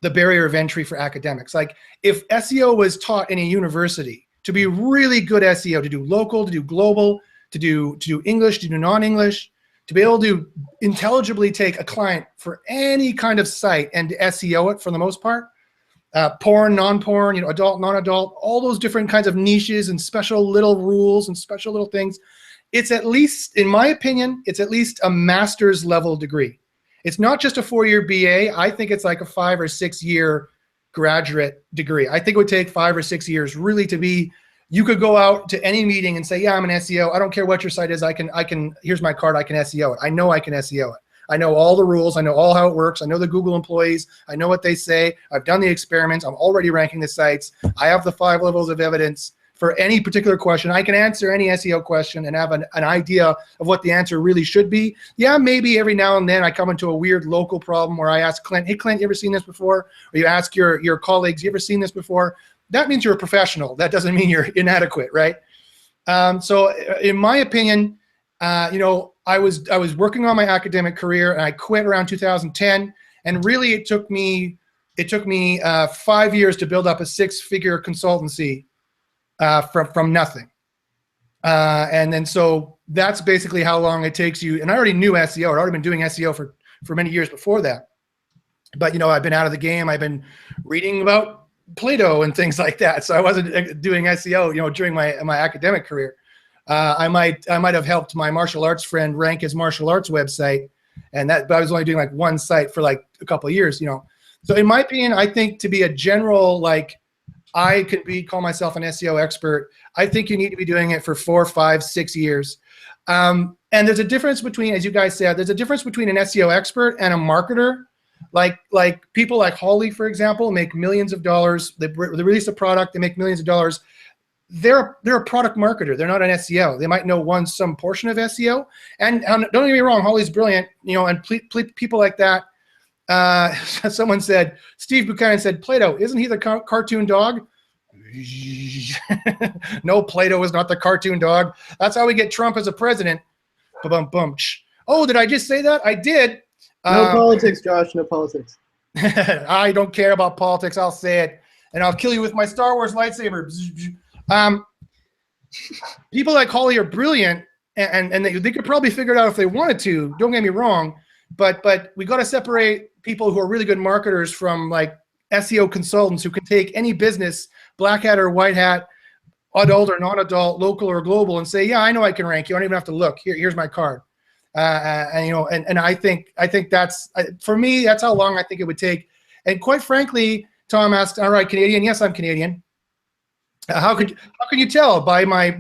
S1: the barrier of entry for academics. Like if SEO was taught in a university, to be really good SEO, to do local, to do global, to do English, to do non-English, to be able to intelligibly take a client for any kind of site and to SEO it for the most part, porn, non-porn, adult, non-adult, all those different kinds of niches and special little rules and special little things. It's at least, in my opinion, it's at least a master's level degree. It's not just a 4-year BA. I think it's like a 5 or 6 year graduate degree. I think it would take 5 or 6 years really to be. You could go out to any meeting and say, yeah, I'm an SEO. I don't care what your site is. I can, here's my card. I can SEO it. I know I can SEO it. I know all the rules. I know all how it works. I know the Google employees. I know what they say. I've done the experiments. I'm already ranking the sites. I have the 5 levels of evidence for any particular question. I can answer any SEO question and have an idea of what the answer really should be. Yeah, maybe every now and then I come into a weird local problem where I ask Clint, hey, Clint, you ever seen this before? Or you ask your colleagues, you ever seen this before? That means you're a professional. That doesn't mean you're inadequate, right? So in my opinion, I was working on my academic career, and I quit around 2010. And really, it took me 5 years to build up a 6-figure consultancy from nothing. And then so that's basically how long it takes you. And I already knew SEO. I'd already been doing SEO for many years before that. But I've been out of the game. I've been reading about Plato and things like that. So I wasn't doing SEO, during my academic career. I might have helped my martial arts friend rank his martial arts website, but I was only doing like one site for like a couple of years. So in my opinion, I think to be a general, like, I could call myself an SEO expert, I think you need to be doing it for 4, 5, 6 years. And there's a difference between, as you guys said, there's a difference between an SEO expert and a marketer. Like people like Holly, for example, make millions of dollars. They release a product, they make millions of dollars. They're a product marketer. They're not an SEO. They might know some portion of SEO. And don't get me wrong, Holly's brilliant, you know, and people like that. Someone said, Steve Buchanan said, Plato, isn't he the cartoon dog? No, Plato is not the cartoon dog. That's how we get Trump as a president. Ba-bum-bum. Oh, did I just say that? I did.
S2: No politics, Josh, no politics.
S1: I don't care about politics. I'll say it, and I'll kill you with my Star Wars lightsaber. People like Holly are brilliant, and they could probably figure it out if they wanted to. Don't get me wrong, but we got to separate people who are really good marketers from like SEO consultants who can take any business, black hat or white hat, adult or non-adult, local or global, and say, yeah, I know I can rank you. I don't even have to look. Here's my card. And you know, and I think that's, for me, that's how long I think it would take. And quite frankly, Tom asked, all right, Canadian? Yes, I'm Canadian. How can you tell? By my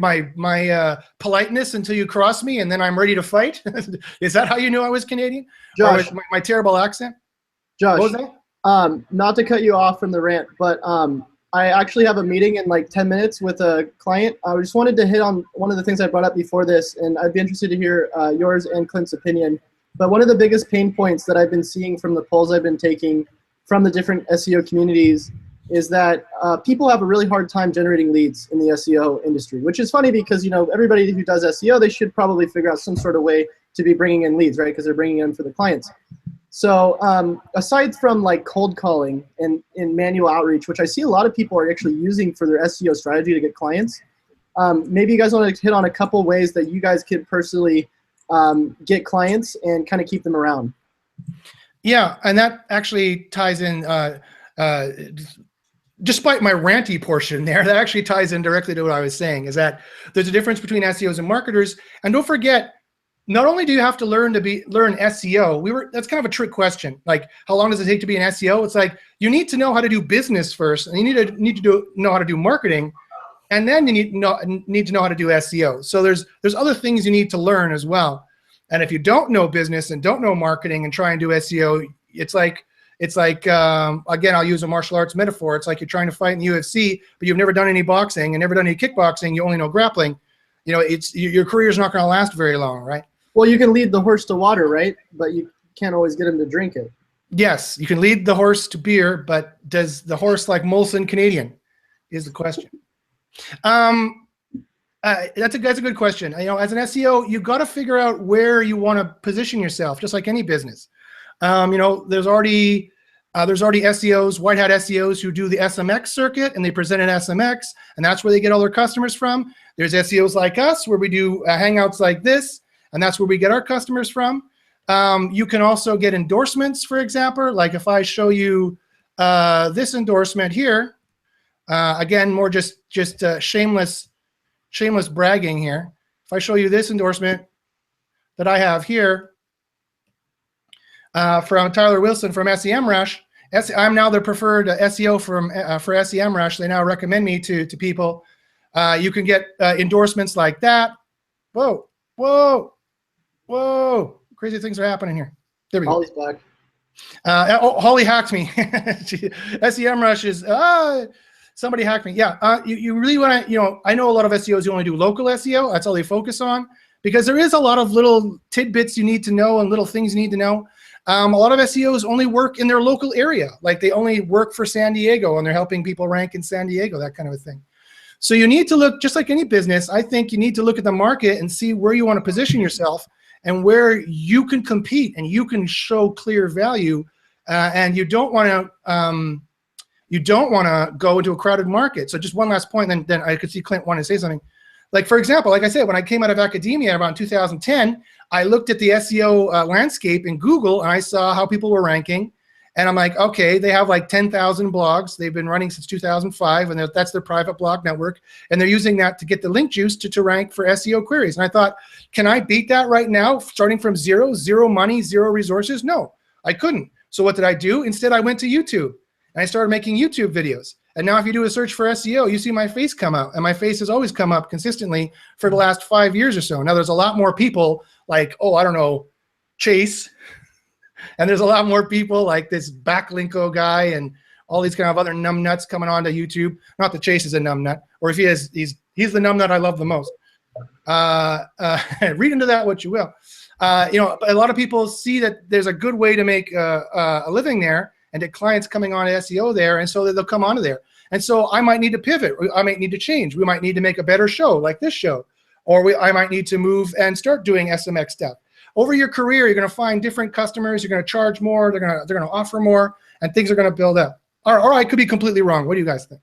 S1: politeness until you cross me and then I'm ready to fight? Is that how you knew I was Canadian?
S2: Josh,
S1: or my terrible accent?
S2: Josh,
S1: what was that?
S2: Not to cut you off from the rant, but I actually have a meeting in like 10 minutes with a client. I just wanted to hit on one of the things I brought up before this, and I'd be interested to hear yours and Clint's opinion. But one of the biggest pain points that I've been seeing from the polls I've been taking from the different SEO communities is that people have a really hard time generating leads in the SEO industry, which is funny because, you know, everybody who does SEO, they should probably figure out some sort of way to be bringing in leads, right? Because they're bringing in for the clients. So aside from like cold calling and manual outreach, which I see a lot of people are actually using for their SEO strategy to get clients, maybe you guys want to hit on a couple ways that you guys could personally get clients and kind of keep them around.
S1: Yeah, and that actually ties in, despite my ranty portion there, that actually ties in directly to what I was saying, is that there's a difference between SEOs and marketers. And don't forget, not only do you have to learn SEO, that's kind of a trick question. Like, how long does it take to be an SEO? It's like, you need to know how to do business first, and you need to know how to do marketing, and then you need to know how to do SEO. So there's other things you need to learn as well. And if you don't know business and don't know marketing and try and do SEO, it's like again, I'll use a martial arts metaphor. It's like you're trying to fight in the UFC, but you've never done any boxing and never done any kickboxing. You only know grappling. You know, your career's not going to last very long, right?
S2: Well, you can lead the horse to water, right? But you can't always get him to drink it.
S1: Yes, you can lead the horse to beer, but does the horse like Molson Canadian? Is the question. That's a good question. You know, as an SEO, you got to figure out where you want to position yourself, just like any business. You know, there's already SEOs, white hat SEOs who do the SMX circuit and they present at SMX, and that's where they get all their customers from. There's SEOs like us where we do hangouts like this, and that's where we get our customers from. You can also get endorsements, for example. Like if I show you this endorsement here, again, more just shameless bragging here. If I show you this endorsement that I have here from Tyler Wilson from SEMrush, I'm now the preferred SEO for SEMrush. They now recommend me to people. You can get endorsements like that. Whoa, whoa, whoa. Crazy things are happening here. There we go.
S2: Holly's back.
S1: Holly hacked me. SEMrush is, somebody hacked me. Yeah, you really want to, you know, I know a lot of SEOs who only do local SEO. That's all they focus on, because there is a lot of little tidbits you need to know and little things you need to know. A lot of SEOs only work in their local area. Like they only work for San Diego and they're helping people rank in San Diego, that kind of a thing. So you need to look, just like any business, I think you need to look at the market and see where you want to position yourself and where you can compete and you can show clear value. And you don't want to go into a crowded market. So just one last point, then I could see Clint wanting to say something. Like, for example, like I said, when I came out of academia around 2010, I looked at the SEO landscape in Google and I saw how people were ranking. And I'm like, okay, they have like 10,000 blogs. They've been running since 2005, and that's their private blog network. And they're using that to get the link juice to rank for SEO queries. And I thought, can I beat that right now, starting from zero money, zero resources? No, I couldn't. So what did I do? Instead, I went to YouTube and I started making YouTube videos. And now if you do a search for SEO, you see my face come out, and my face has always come up consistently for the last 5 years or so. Now there's a lot more people like, oh, I don't know, Chase. And there's a lot more people like this Backlinko guy and all these kind of other numbnuts coming onto YouTube. Not that Chase is a numbnut, or if he is, he's the numbnut I love the most. Read into that what you will. You know, a lot of people see that there's a good way to make a living there, and get clients coming on SEO there, and so they'll come onto there. And so I might need to pivot. I might need to change. We might need to make a better show like this show, or I might need to move and start doing SMX stuff. Over your career, you're going to find different customers. You're going to charge more. They're going to offer more, and things are going to build up. Or I could be completely wrong. What do you guys think?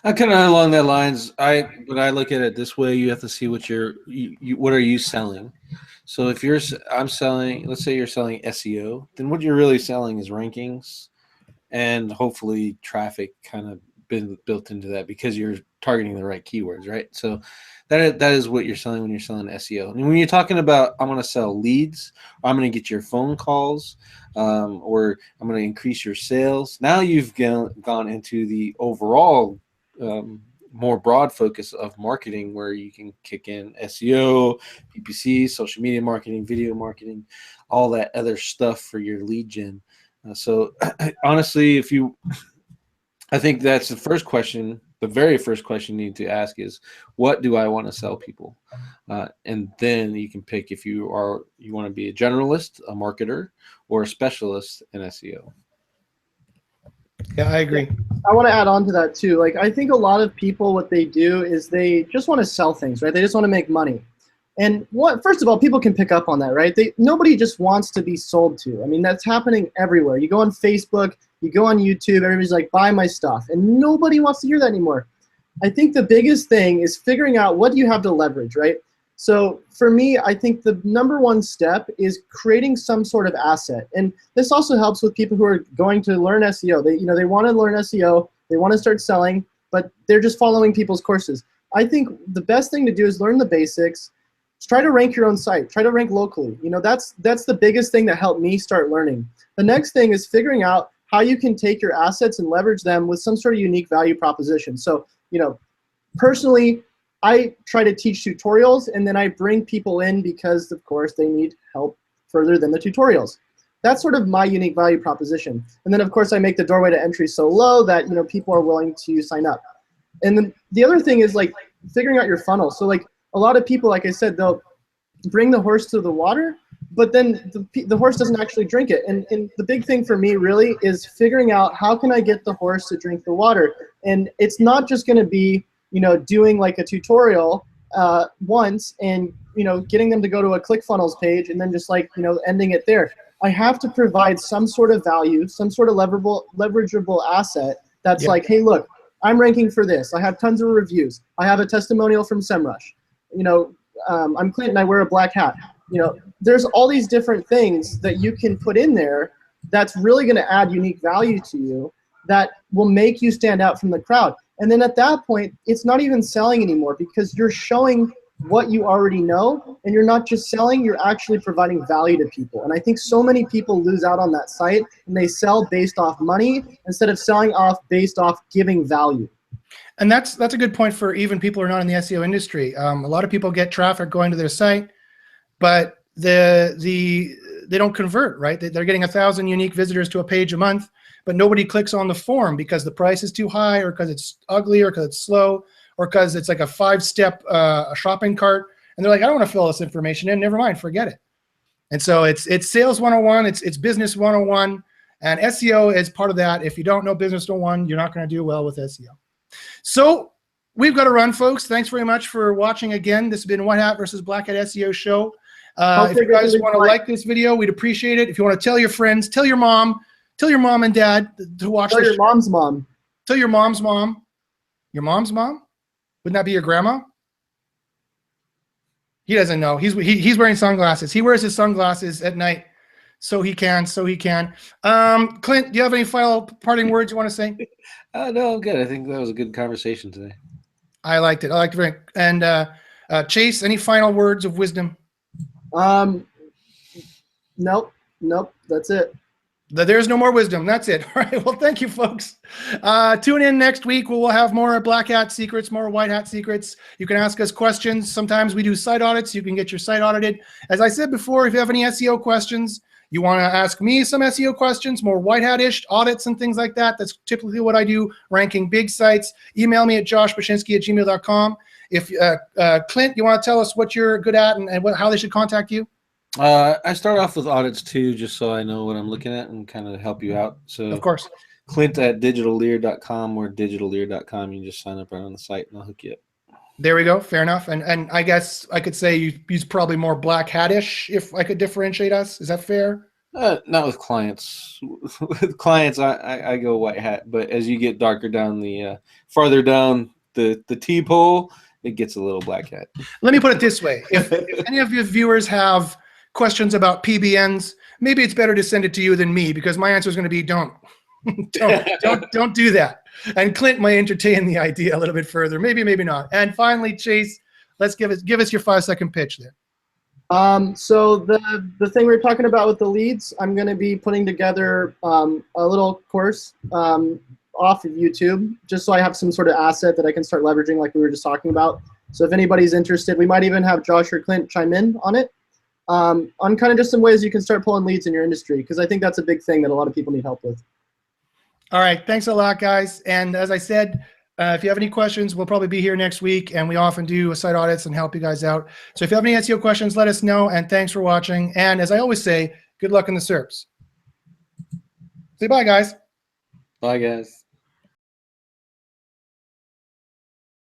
S3: I kind of along that lines. But I look at it this way: you have to see what what are you selling. So if I'm selling, let's say you're selling SEO, then what you're really selling is rankings, and hopefully traffic kind of been built into that because you're targeting the right keywords, right? So that is what you're selling when you're selling SEO. And when you're talking about, I'm going to sell leads, or I'm going to get your phone calls, or I'm going to increase your sales. Now you've gone into the overall more broad focus of marketing, where you can kick in SEO, PPC, social media marketing, video marketing, all that other stuff for your lead gen. So honestly, I think that's the first question. The very first question you need to ask is, what do I want to sell people? And then you can pick if you want to be a generalist, a marketer, or a specialist in SEO.
S1: Yeah, I agree.
S2: I want to add on to that too. Like, I think a lot of people, what they do is they just want to sell things, right? They just want to make money. And first of all, people can pick up on that, right? Nobody just wants to be sold to. I mean, that's happening everywhere. You go on Facebook, you go on YouTube, everybody's like, buy my stuff. And nobody wants to hear that anymore. I think the biggest thing is figuring out what do you have to leverage, right? So for me, I think the number one step is creating some sort of asset. And this also helps with people who are going to learn SEO. They want to learn SEO, they want to start selling, but they're just following people's courses. I think the best thing to do is learn the basics. Try to rank your own site. Try to rank locally. You know, that's the biggest thing that helped me start learning. The next thing is figuring out how you can take your assets and leverage them with some sort of unique value proposition. So, you know, personally, I try to teach tutorials, and then I bring people in because, of course, they need help further than the tutorials. That's sort of my unique value proposition. And then, of course, I make the doorway to entry so low that, you know, people are willing to sign up. And then the other thing is, like, figuring out your funnel. So, like, a lot of people, like I said, they'll bring the horse to the water, but then the horse doesn't actually drink it. And the big thing for me really is figuring out how can I get the horse to drink the water. And it's not just going to be, you know, doing like a tutorial once and, you know, getting them to go to a ClickFunnels page and then just, like, you know, ending it there. I have to provide some sort of value, some sort of leverageable asset that's like, hey, look, I'm ranking for this. I have tons of reviews. I have a testimonial from SEMrush. You know, I'm Clinton, I wear a black hat. You know, there's all these different things that you can put in there that's really going to add unique value to you that will make you stand out from the crowd. And then at that point, it's not even selling anymore because you're showing what you already know, and you're not just selling, you're actually providing value to people. And I think so many people lose out on that site, and they sell based off money instead of selling based off giving value.
S1: And that's a good point for even people who are not in the SEO industry. A lot of people get traffic going to their site, but they don't convert, right? They're getting 1,000 unique visitors to a page a month, but nobody clicks on the form because the price is too high, or because it's ugly, or because it's slow, or because it's like a 5-step shopping cart. And they're like, I don't want to fill this information in. Never mind, forget it. And so it's sales 101, it's business 101, and SEO is part of that. If you don't know business 101, you're not going to do well with SEO. So we've got to run, folks. Thanks very much for watching again. This has been White Hat versus Black Hat SEO show. If you guys want to like this video, we'd appreciate it. If you want to tell your friends, tell your mom and dad to watch this.
S2: Tell your mom's mom.
S1: Tell your mom's mom. Your mom's mom? Wouldn't that be your grandma? He doesn't know. He's wearing sunglasses. He wears his sunglasses at night so he can. Clint, do you have any final parting words you want to say?
S3: No, I'm good. I think that was a good conversation today.
S1: I liked it. And Chase, any final words of wisdom?
S2: Nope. Nope, that's it.
S1: There's no more wisdom. That's it. All right. Well, thank you, folks. Tune in next week. We'll have more black hat secrets, more white hat secrets. You can ask us questions. Sometimes we do site audits. You can get your site audited. As I said before, if you have any SEO questions, you want to ask me some SEO questions, more white hat-ish audits and things like that. That's typically what I do, ranking big sites. Email me at joshbachynski@gmail.com. If Clint, you want to tell us what you're good at and how they should contact you?
S3: I start off with audits too, just so I know what I'm looking at and kind of help you out. So
S1: Of course.
S3: Clint at digitallear.com or digitallear.com. You just sign up right on the site and I'll hook you up.
S1: There we go. Fair enough. And I guess I could say you use probably more black hat-ish if I could differentiate us. Is that fair?
S3: Not with clients. With clients, I go white hat. But as you get darker down the farther down the T-pole, it gets a little black hat.
S1: Let me put it this way. If any of your viewers have questions about PBNs, maybe it's better to send it to you than me, because my answer is going to be don't do that. And Clint might entertain the idea a little bit further. Maybe not. And finally, Chase, let's give us your 5-second pitch there.
S2: So the thing we're talking about with the leads, I'm going to be putting together a little course off of YouTube, just so I have some sort of asset that I can start leveraging, like we were just talking about. So if anybody's interested, we might even have Josh or Clint chime in on it, on kind of just some ways you can start pulling leads in your industry, because I think that's a big thing that a lot of people need help with.
S1: All right. Thanks a lot, guys. And as I said, if you have any questions, we'll probably be here next week, and we often do site audits and help you guys out. So if you have any SEO questions, let us know, and thanks for watching. And as I always say, good luck in the SERPs. Say bye, guys.
S3: Bye, guys.